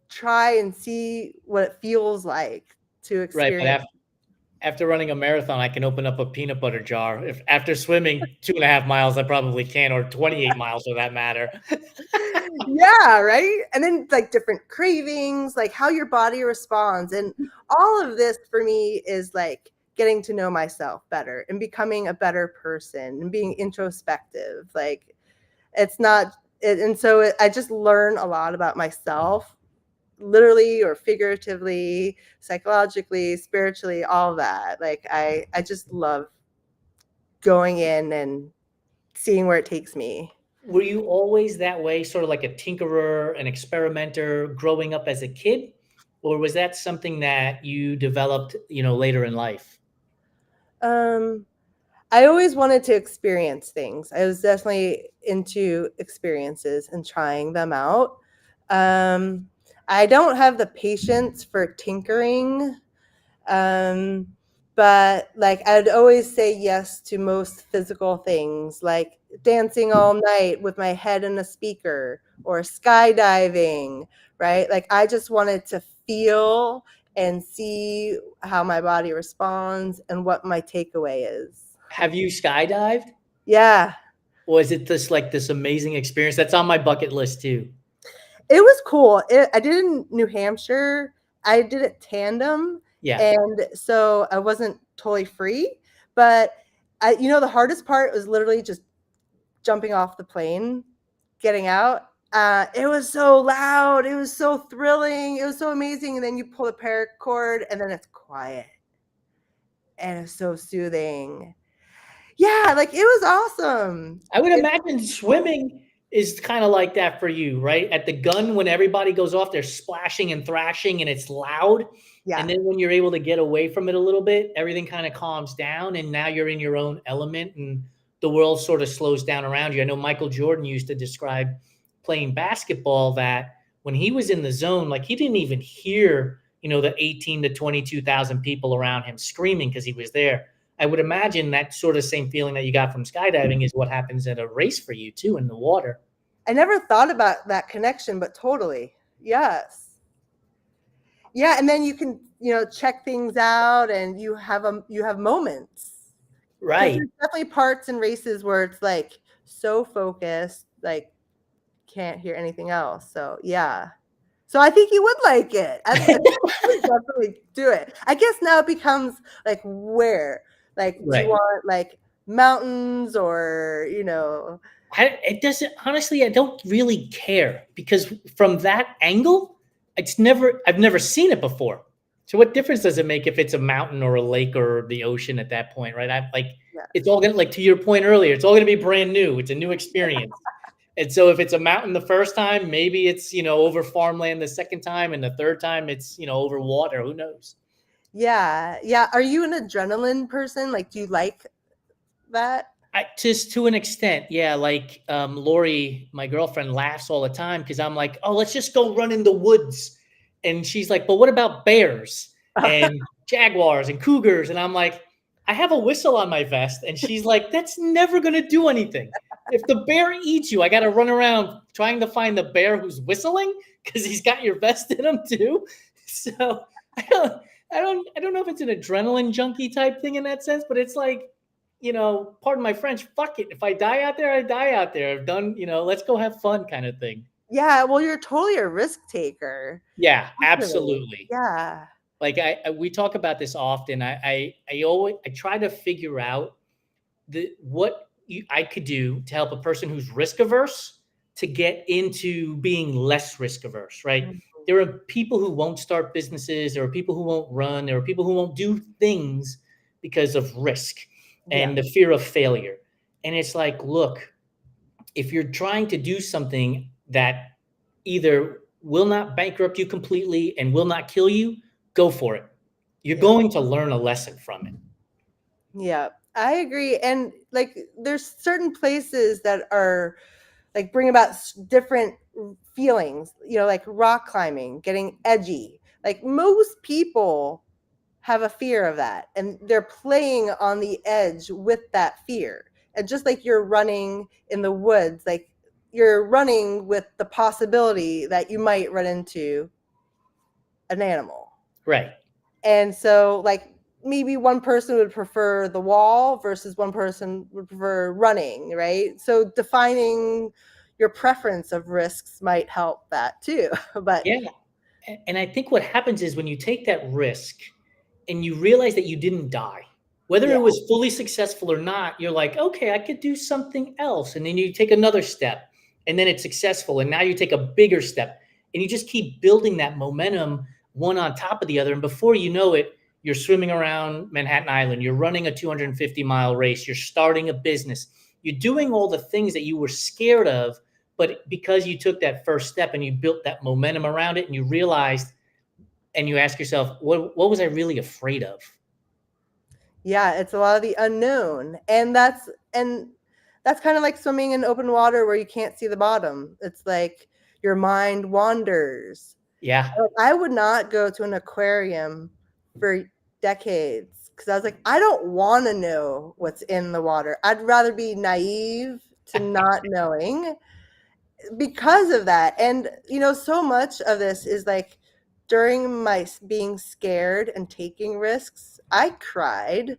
try and see what it feels like to Right. But experience. after running a marathon, I can open up a peanut butter jar. If after swimming 2.5 miles, I probably can, or 28 miles for that matter. Yeah, right. And then like different cravings, like how your body responds, and all of this for me is like getting to know myself better and becoming a better person and being introspective. Like it's not it, and so I just learn a lot about myself, literally or figuratively, psychologically, spiritually, all that. Like I just love going in and seeing where it takes me. Were you always that way, sort of like a tinkerer, an experimenter growing up as a kid? Or was that something that you developed, later in life? um I always wanted to experience things. I was definitely into experiences and trying them out. um I don't have the patience for tinkering. Um, but like I'd always say yes to most physical things, like dancing all night with my head in a speaker or skydiving, right? Like I just wanted to feel and see how my body responds and what my takeaway is. Have you skydived? Yeah, Or is it just like this amazing experience that's on my bucket list too? it was cool. I did it in New Hampshire. I did it tandem, Yeah. and so I wasn't totally free. But the hardest part was literally just jumping off the plane, getting out. It was so loud. It was so thrilling. It was so amazing. And then you pull the paracord, and then it's quiet, and it's so soothing. Yeah, like it was awesome. I would It, imagine swimming is kind of like that for you, right? At the gun, when everybody goes off, they're splashing and thrashing and it's loud. And yeah. then when you're able to get away from it a little bit, everything kind of calms down and now you're in your own element and the world sort of slows down around you. I know Michael Jordan used to describe playing basketball that when he was in the zone, like he didn't even hear, the 18 to 22,000 people around him screaming because he was there. I would imagine that sort of same feeling that you got from skydiving is what happens at a race for you too in the water. I never thought about that connection, but totally. Yes. Yeah, and then you can, check things out, and you have moments. Because Right. there's definitely parts in races where it's like so focused, like can't hear anything else. So yeah. So I think you would like it. I think you would definitely do it. I guess now it becomes like where? Like, do you Right. want like mountains or, It doesn't, honestly, I don't really care because from that angle, I've never seen it before. So what difference does it make if it's a mountain or a lake or the ocean at that point, right? I like yeah. it's all gonna, like to your point earlier, it's all gonna be brand new. It's a new experience. And so if it's a mountain the first time, maybe it's, over farmland the second time, and the third time it's, over water. Who knows? Yeah. Yeah. Are you an adrenaline person? Like, do you like that? Just to an extent, yeah. Like Lori, my girlfriend, laughs all the time because I'm like, "Oh, let's just go run in the woods," and she's like, "But what about bears and jaguars and cougars?" And I'm like, I have a whistle on my vest. And she's like, that's never going to do anything. If the bear eats you, I got to run around trying to find the bear who's whistling because he's got your vest in him too. So I don't, I don't know if it's an adrenaline junkie type thing in that sense, but it's like, pardon my French, fuck it. If I die out there, I die out there. I've done, let's go have fun kind of thing. Yeah, well, you're totally a risk taker. Yeah, Really. absolutely. Yeah. Like we talk about this often. I try to figure out what I could do to help a person who's risk averse to get into being less risk averse, right? Mhm. There are people who won't start businesses. There are people who won't run. There are people who won't do things because of risk Yeah. and the fear of failure. And it's like, look, if you're trying to do something that either will not bankrupt you completely and will not kill you, go for it. You're Yeah. going to learn a lesson from it. Yeah, I agree. And like, there's certain places that are like bring about different feelings, like rock climbing, getting edgy. Like, most people have a fear of that, and they're playing on the edge with that fear. And just like you're running in the woods, like you're running with the possibility that you might run into an animal. Right. And so, like, maybe one person would prefer the wall versus one person would prefer running, right? So defining your preference of risks might help that too. But Yeah. And I think what happens is when you take that risk and you realize that you didn't die, whether yeah, it was fully successful or not, you're like, okay, I could do something else. And then you take another step and then it's successful. And now you take a bigger step and you just keep building that momentum one on top of the other. And before you know it, you're swimming around Manhattan Island, you're running a 250-mile race, you're starting a business, you're doing all the things that you were scared of. But because you took that first step and you built that momentum around it and you realized and you ask yourself, what was I really afraid of? yeah, it's a lot of the unknown. And that's kind of like swimming in open water where you can't see the bottom. It's like your mind wanders. Yeah. I would not go to an aquarium for decades because I was like, I don't want to know what's in the water. I'd rather be naive to not knowing because of that. And, so much of this is like during my being scared and taking risks, I cried.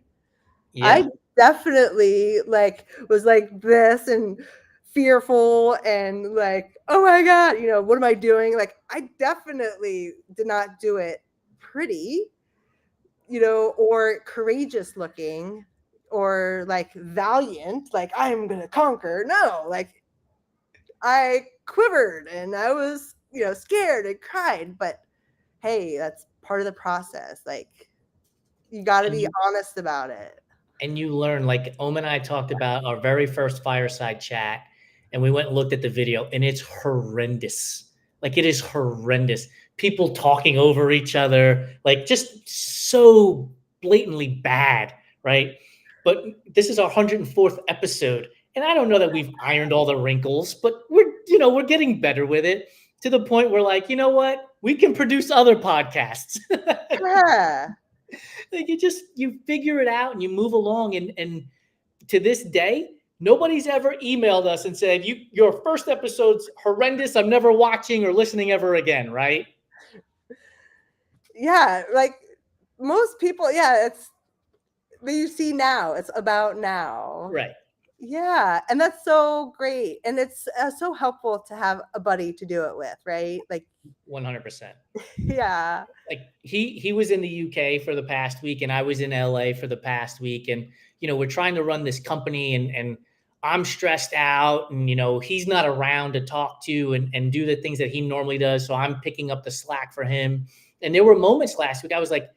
Yeah. I definitely was like this and fearful and like, oh my God, what am I doing? Like, I definitely did not do it pretty, or courageous looking or like valiant, like I'm gonna conquer. No, like I quivered and I was, scared and cried. But hey, that's part of the process. Like, you got to And be you honest about it. and you learn, like Om and I talked about our very first fireside chat, and we went and looked at the video, and it's horrendous. Like it is horrendous. People talking over each other, like just so blatantly bad, right? But this is our 104th episode, and I don't know that we've ironed all the wrinkles, but we're getting better with it to the point where, like, you know what? We can produce other podcasts. Yeah. Like you figure it out and you move along, and to this day nobody's ever emailed us and said your first episode's horrendous, I'm never watching or listening ever again, right? Yeah. Like, most people, yeah, it's, you see now, it's about now. Right. Yeah. And that's so great. And it's so helpful to have a buddy to do it with, right? Like, 100%. yeah. Like he was in the UK for the past week and I was in LA for the past week, and we're trying to run this company, and I'm stressed out, and he's not around to talk to and do the things that he normally does, so I'm picking up the slack for him. And there were moments last week I was like,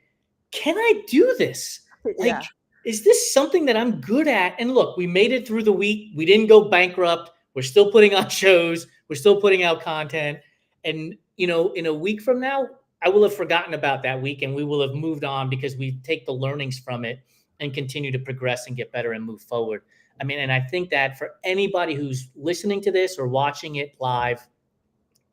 can I do this? Like, Yeah. is this something that I'm good at? And look, we made it through the week. We didn't go bankrupt. We're still putting on shows. We're still putting out content. And, in a week from now, I will have forgotten about that week and we will have moved on because we take the learnings from it and continue to progress and get better and move forward. I mean, and I think that for anybody who's listening to this or watching it live,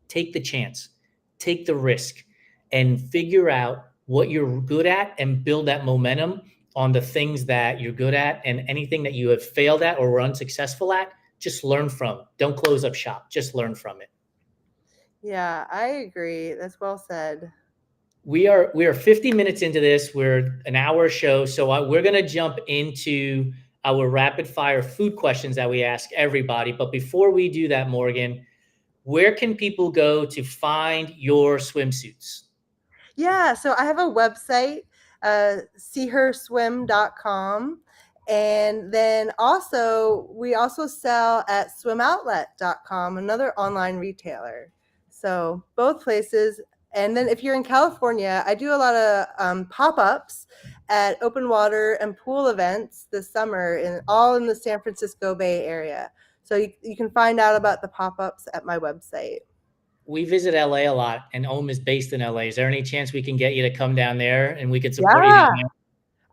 take the chance, take the risk, and figure out what you're good at and build that momentum on the things that you're good at, and anything that you have failed at or were unsuccessful at, just learn from. Don't close up shop. Just learn from it. Yeah, I agree. That's well said. We are 50 minutes into this. We're an hour show, so we're going to jump into our rapid fire food questions that we ask everybody. But before we do that, Morgan, where can people go to find your swimsuits? Yeah, so I have a website, seeherswim.com. And then also, we also sell at swimoutlet.com, another online retailer. So both places. And then if you're in California, I do a lot of pop-ups at open water and pool events this summer, all in the San Francisco Bay Area. So you can find out about the pop-ups at my website. We visit LA a lot, and Ohm is based in LA. Is there any chance we can get you to come down there and we could support you Yeah, down there?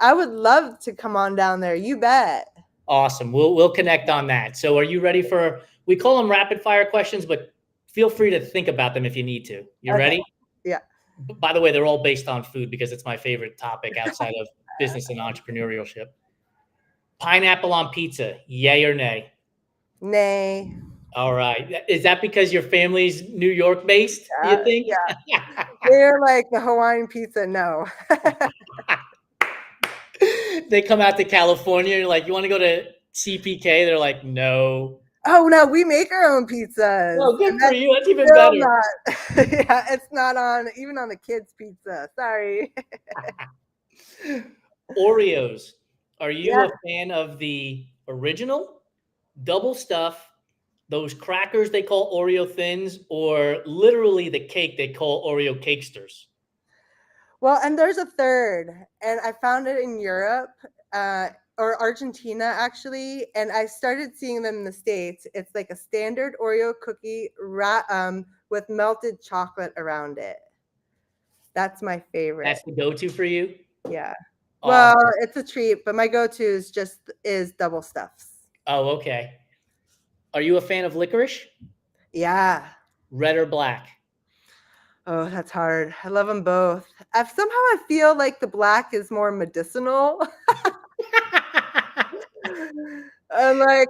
I would love to come on down there. You bet. Awesome. We'll connect on that. So are you ready for, we call them rapid fire questions, but feel free to think about them if you need to. You Okay. ready? Yeah. By the way, they're all based on food because it's my favorite topic outside of business and entrepreneurship. Pineapple on pizza, yay or nay? Nay. All right. Is that because your family's New York based, you think? Yeah. They're like the Hawaiian pizza. No. They come out to California and you're like, you want to go to CPK? They're like, no. Oh no, we make our own pizzas. Well, good And for that's you. That's even still better. not. Yeah, it's not on even on the kids' pizza. Sorry. Oreos. Are you Yeah. a fan of the original, double stuff, those crackers they call Oreo thins, or literally the cake they call Oreo cakesters? Well, and there's a third, and I found it in Europe, or Argentina actually, and I started seeing them in the States. It's like a standard Oreo cookie with melted chocolate around it. That's my favorite. That's the go-to for you? Yeah. Well, Awesome. it's a treat, but my go-to is double stuffs. Oh, okay. Are you a fan of licorice? Yeah. Red or black? Oh, that's hard. I love them both. Somehow I feel like the black is more medicinal. And like,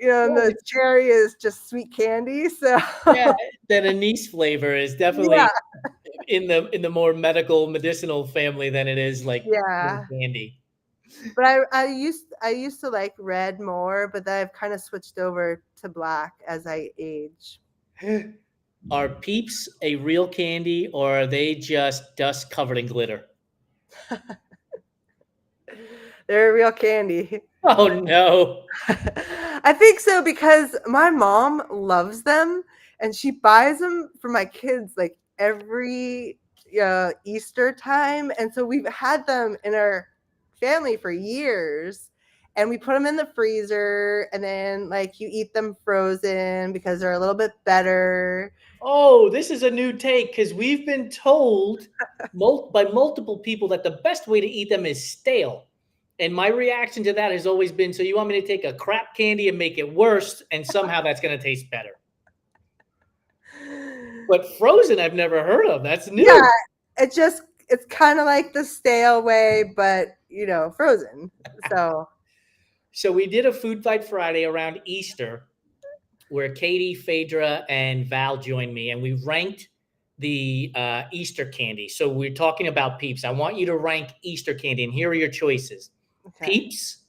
and the cherry is just sweet candy. So Yeah, that anise flavor is yeah, definitely in the more medicinal family than it is like yeah. candy. But I used to like red more, but then I've kind of switched over to black as I age. Are Peeps a real candy or are they just dust covered in glitter? They're a real candy. Oh no. I think so because my mom loves them and she buys them for my kids like every Easter time. And so we've had them in our family for years. And we put them in the freezer and then like you eat them frozen because they're a little bit better. Oh, this is a new take because we've been told by multiple people that the best way to eat them is stale. And my reaction to that has always been, so you want me to take a crap candy and make it worse, and somehow that's going to taste better. But frozen, I've never heard of. That's new. Yeah, it's kind of like the stale way, but frozen. So we did a Food Fight Friday around Easter where Katie, Phaedra, and Val joined me, and we ranked the Easter candy. So we're talking about Peeps. I want you to rank Easter candy, and here are your choices. Okay. Peeps,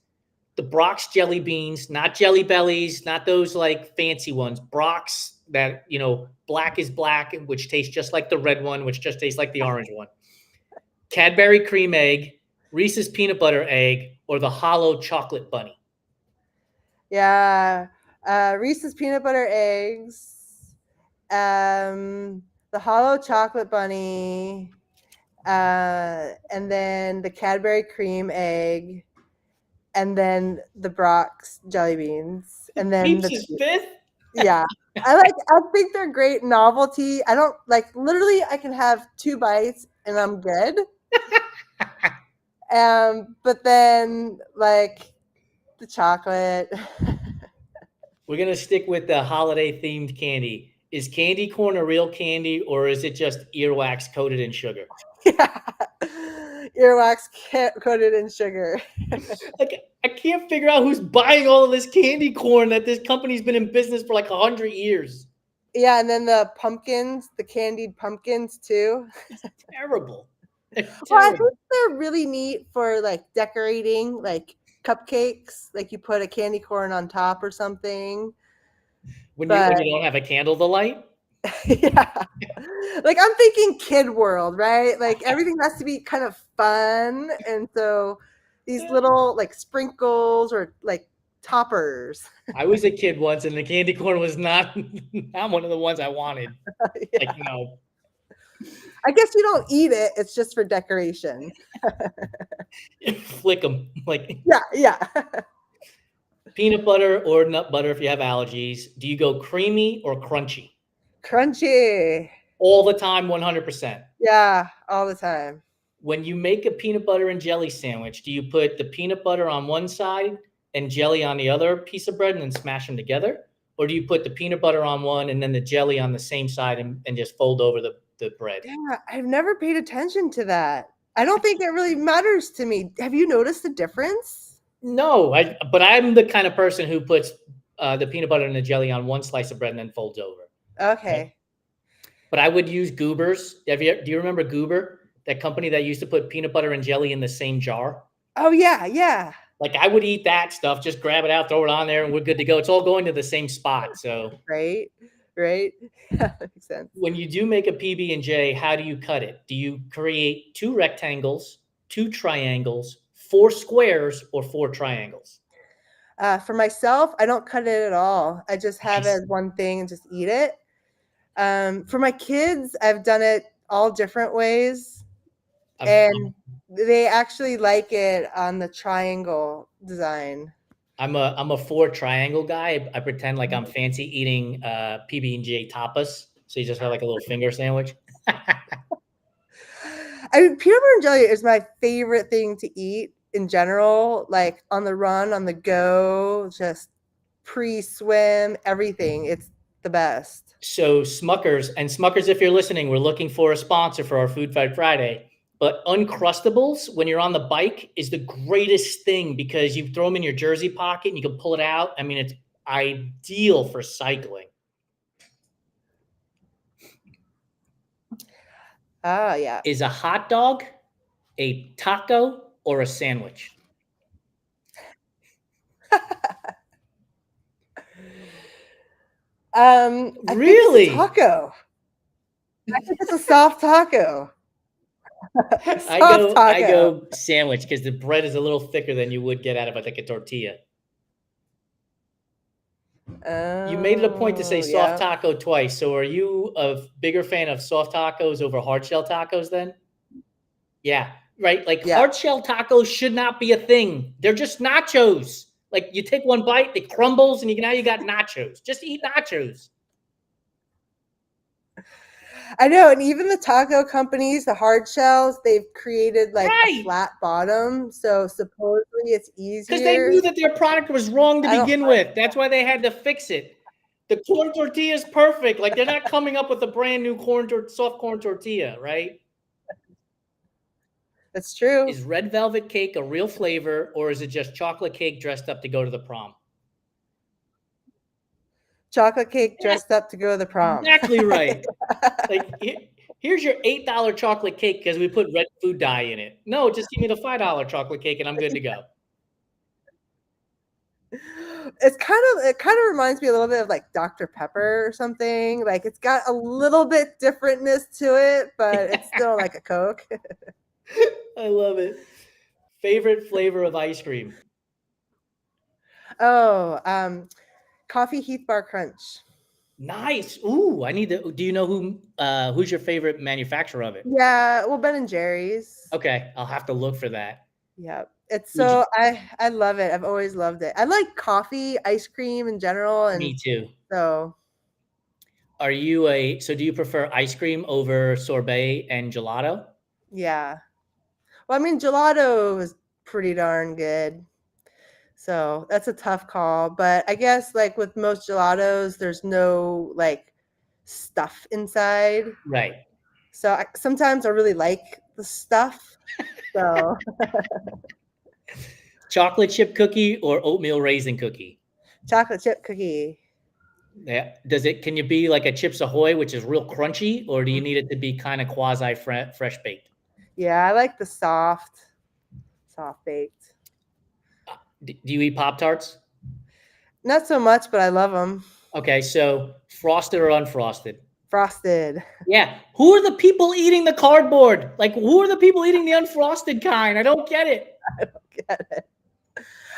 the Brock's jelly beans, not Jelly Bellies, not those like fancy ones. Brock's that, black is black, which tastes just like the red one, which just tastes like the orange one. Cadbury cream egg, Reese's peanut butter egg, or the hollow chocolate bunny. Yeah. Reese's peanut butter eggs, the hollow chocolate bunny, and then the Cadbury cream egg, and then the Brock's jelly beans, and then Peeps is fifth. Yeah, I think they're great novelty. I don't literally. I can have 2 bites and I'm good. But then the chocolate. We're going to stick with the holiday themed candy. Is candy corn a real candy or is it just earwax coated in sugar? Earwax coated in sugar. Like, I can't figure out who's buying all of this candy corn that this company's been in business for like 100 years. Yeah, and then the pumpkins, the candied pumpkins too. Terrible. They're Well, I terrible. think they're really neat for like decorating, like cupcakes. Like you put a candy corn on top or something. When But you don't have a candle to light. yeah, like I'm thinking kid world, right? Like everything has to be kind of fun, and so these little like sprinkles or like toppers. I was a kid once, and the candy corn was not not one of the ones I wanted. Like, Yeah. no. I guess you don't eat it; it's just for decoration. Flick them. Like, Yeah, yeah. peanut butter or nut butter if you have allergies. Do you go creamy or crunchy? Crunchy. All the time, 100%. Yeah, all the time. When you make a peanut butter and jelly sandwich, do you put the peanut butter on one side and jelly on the other piece of bread and then smash them together? Or do you put the peanut butter on one and then the jelly on the same side and just fold over the bread? Yeah, I've never paid attention to that. I don't think it really matters to me. Have you noticed the difference? No, but I'm the kind of person who puts the peanut butter and the jelly on one slice of bread and then folds over. Right? Okay. But I would use Goobers. Do you remember Goober? That company that used to put peanut butter and jelly in the same jar? Oh yeah, yeah. Like, I would eat that stuff, just grab it out, throw it on there, and we're good to go. It's all going to the same spot. So Right, right. That makes sense. when you do make a PB&J, how do you cut it? Do you create 2 rectangles, 2 triangles, 4 squares, or 4 triangles? For myself, I don't cut it at all. I just have it Nice. as one thing and just eat it. For my kids, I've done it all different ways, and they actually like it on the triangle design. I'm a 4 triangle guy. I pretend like I'm fancy eating PB&J tapas. So you just have like a little finger sandwich. I mean, peanut butter and jelly is my favorite thing to eat in general, like on the run, on the go, just pre-swim, everything. It's the best. So Smuckers, if you're listening, we're looking for a sponsor for our Food Fight Friday. But Uncrustables, when you're on the bike, is the greatest thing because you throw them in your jersey pocket and you can pull it out. I mean, it's ideal for cycling. Ah, yeah. Is a hot dog a taco or a sandwich? I think Really? it's a taco. I think it's a soft taco. I go sandwich because the bread is a little thicker than you would get out of like a tortilla. You made it a point to say soft taco twice. So are you a bigger fan of soft tacos over hard shell tacos then? Yeah, right. Like hard shell tacos should not be a thing. They're just nachos. Like you take one bite, it crumbles, and now you got nachos. Just eat nachos. I know, and even the taco companies, the hard shells, they've created like a flat bottom, so supposedly it's easier. Because they knew that their product was wrong to begin with. That's why they had to fix it. The corn tortilla is perfect. Like they're not coming up with a brand new soft corn tortilla, right? That's true. Is red velvet cake a real flavor, or is it just chocolate cake dressed up to go to the prom? Chocolate cake dressed up to go to the prom. Exactly right. Like, here's your $8 chocolate cake because we put red food dye in it. No, just give me the $5 chocolate cake and I'm good to go. It kind of reminds me a little bit of like Dr. Pepper or something. Like it's got a little bit differentness to it, but it's still like a Coke. I love it. Favorite flavor of ice cream? Oh, coffee Heath Bar Crunch. Nice. Ooh, I need to. Do you know who's your favorite manufacturer of it? Yeah, well, Ben and Jerry's. Okay, I'll have to look for that. Yeah, it's so I love it. I've always loved it. I like coffee, ice cream in general, and me too. So, are you do you prefer ice cream over sorbet and gelato? Yeah. Well, I mean, gelato is pretty darn good. So that's a tough call, but I guess like with most gelatos, there's no like stuff inside. Right. So sometimes I really like the stuff. So Chocolate chip cookie or oatmeal raisin cookie? chocolate chip cookie. Yeah. Can you be like a Chips Ahoy, which is real crunchy, or do you need it to be kind of quasi fresh baked? Yeah, I like the soft baked. Do you eat Pop Tarts? Not so much, but I love them. Okay, so frosted or unfrosted? Frosted. Yeah. Who are the people eating the cardboard? Like, who are the people eating the unfrosted kind? I don't get it. I don't get it.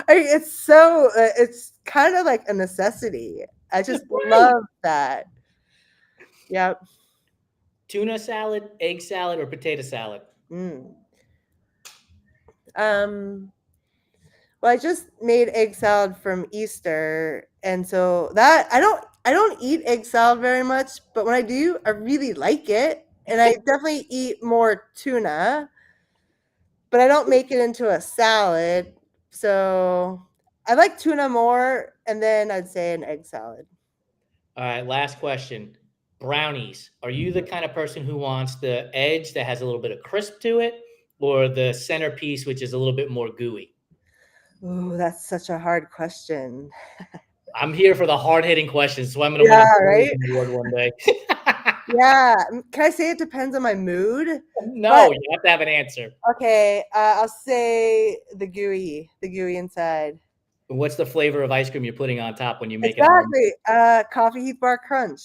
It's so it's kind of like a necessity. I just Right. love that. Yep. Tuna salad, egg salad, or potato salad? Mm. Um, well, I just made egg salad from Easter, and so that I don't eat egg salad very much, but when I do, I really like it, and I definitely eat more tuna, but I don't make it into a salad. So I like tuna more, and then I'd say an egg salad. All right, last question. Brownies. Are you the kind of person who wants the edge that has a little bit of crisp to it, or the centerpiece, which is a little bit more gooey? Ooh, that's such a hard question. I'm here for the hard hitting questions, so I'm going to win a Yeah, right? award one day. Yeah. Can I say it depends on my mood? No, But you have to have an answer. okay, I'll say the gooey inside. What's the flavor of ice cream you're putting on top when you make it at home? Exactly. Coffee Heath Bar Crunch.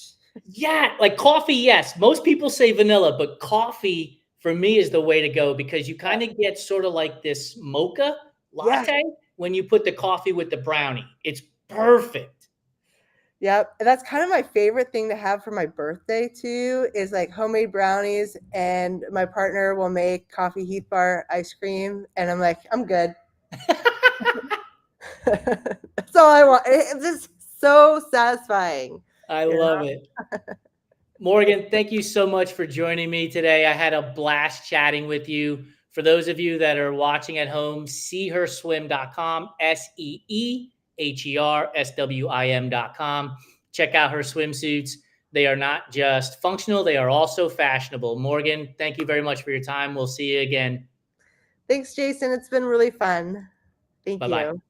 Yeah, like coffee, yes. Most people say vanilla, but coffee for me is the way to go because you kind of get sort of like this mocha Yeah. latte when you put the coffee with the brownie. It's perfect. Yep. And that's kind of my favorite thing to have for my birthday too, is like homemade brownies, and my partner will make Coffee Heath Bar ice cream, and I'm like, I'm good. That's all I want. It's just so satisfying. I You love know? it. Morgan, thank you so much for joining me today. I had a blast chatting with you. For those of you that are watching at home, seeherswim.com, SEEHERSWIM.com. Check out her swimsuits. They are not just functional, they are also fashionable. Morgan, thank you very much for your time. We'll see you again. Thanks, Jason. It's been really fun. Thank Bye bye. you.